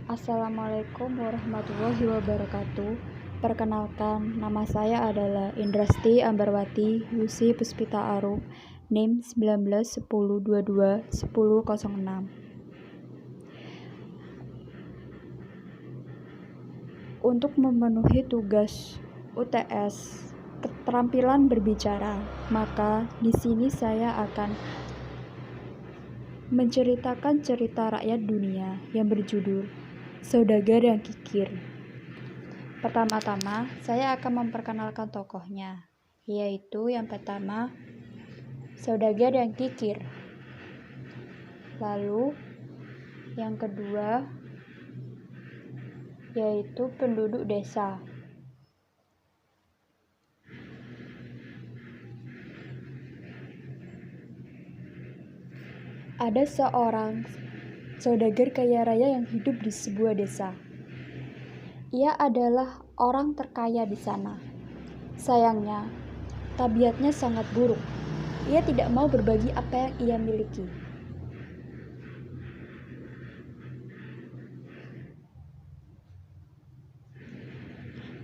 Assalamualaikum warahmatullahi wabarakatuh. Perkenalkan, nama saya adalah Indrasti Ambarwati Yusi Puspita Arum, NIM 1910221006. Untuk memenuhi tugas UTS keterampilan berbicara, maka di sini saya akan menceritakan cerita rakyat dunia yang berjudul Saudagar yang Kikir. Pertama-tama, saya akan memperkenalkan tokohnya, yaitu yang pertama, Saudagar yang Kikir. Lalu, yang kedua, yaitu penduduk desa. Ada seorang saudagar kaya raya yang hidup di sebuah desa. Ia adalah orang terkaya di sana. Sayangnya, tabiatnya sangat buruk. Ia tidak mau berbagi apa yang ia miliki.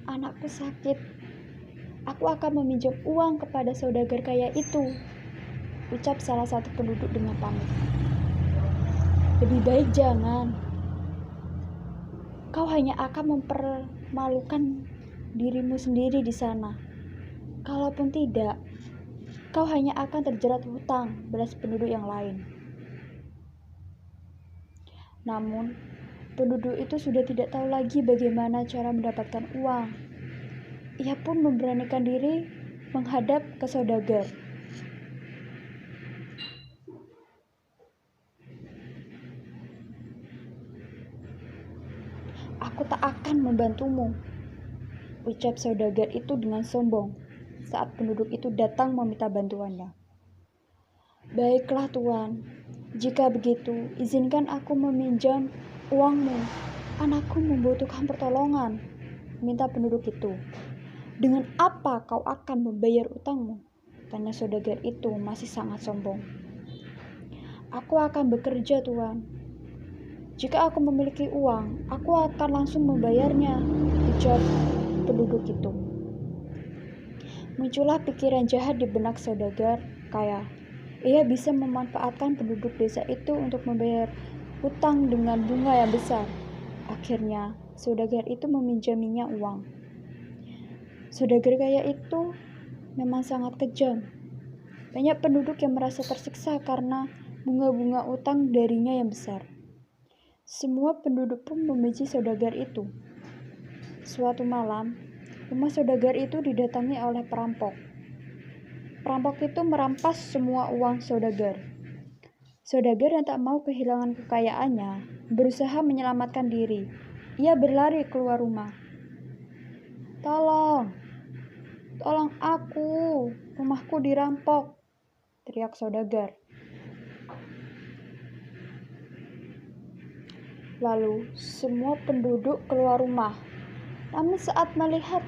Anakku sakit. Aku akan meminjam uang kepada saudagar kaya itu, ucap salah satu penduduk dengan pamit. Lebih baik jangan. Kau hanya akan mempermalukan dirimu sendiri di sana. Kalaupun tidak, kau hanya akan terjerat hutang, balas penduduk yang lain. Namun, penduduk itu sudah tidak tahu lagi bagaimana cara mendapatkan uang. Ia pun memberanikan diri menghadap ke saudagar. Aku tak akan membantumu, ucap saudagar itu dengan sombong saat penduduk itu datang meminta bantuannya. Baiklah tuan, jika begitu izinkan aku meminjam uangmu. Anakku membutuhkan pertolongan, minta penduduk itu. Dengan apa kau akan membayar utangmu? Tanya saudagar itu masih sangat sombong. Aku akan bekerja tuan. Jika aku memiliki uang, aku akan langsung membayarnya, ujar penduduk itu. Muncullah pikiran jahat di benak saudagar kaya. Ia bisa memanfaatkan penduduk desa itu untuk membayar hutang dengan bunga yang besar. Akhirnya, saudagar itu meminjaminya uang. Saudagar kaya itu memang sangat kejam. Banyak penduduk yang merasa tersiksa karena bunga-bunga utang darinya yang besar. Semua penduduk pun membenci saudagar itu. Suatu malam, rumah saudagar itu didatangi oleh perampok. Perampok itu merampas semua uang saudagar. Saudagar yang tak mau kehilangan kekayaannya berusaha menyelamatkan diri. Ia berlari keluar rumah. Tolong aku, rumahku dirampok, teriak saudagar. Lalu semua penduduk keluar rumah. Namun saat melihat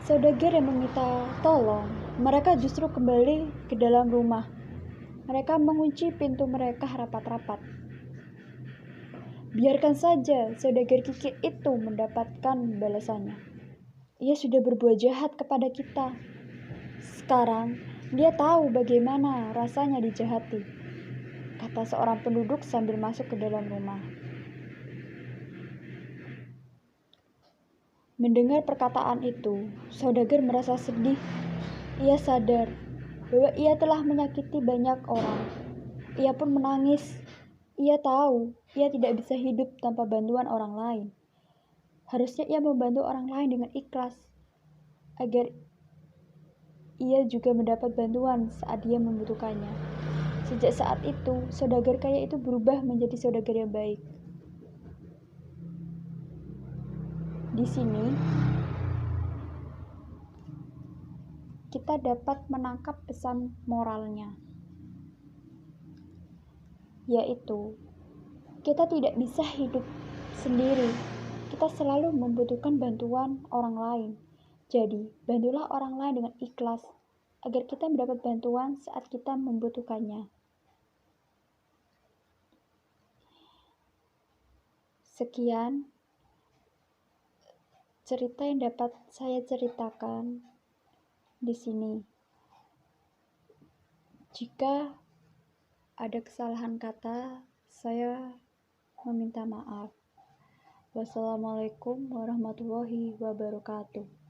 saudagar yang meminta tolong, mereka justru kembali ke dalam rumah. Mereka mengunci pintu mereka rapat-rapat. Biarkan saja saudagar kikir itu mendapatkan balasannya. Ia sudah berbuat jahat kepada kita. Sekarang dia tahu bagaimana rasanya dijahati, kata seorang penduduk sambil masuk ke dalam rumah. Mendengar perkataan itu, saudagar merasa sedih. Ia sadar bahwa ia telah menyakiti banyak orang. Ia pun menangis. Ia tahu ia tidak bisa hidup tanpa bantuan orang lain. Harusnya ia membantu orang lain dengan ikhlas, agar ia juga mendapat bantuan saat dia membutuhkannya. Sejak saat itu, saudagar kaya itu berubah menjadi saudagar yang baik. Di sini, kita dapat menangkap pesan moralnya, yaitu kita tidak bisa hidup sendiri. Kita selalu membutuhkan bantuan orang lain. Jadi, bantulah orang lain dengan ikhlas agar kita mendapat bantuan saat kita membutuhkannya. Sekian cerita yang dapat saya ceritakan di sini. Jika ada kesalahan kata, saya meminta maaf. Wassalamualaikum warahmatullahi wabarakatuh.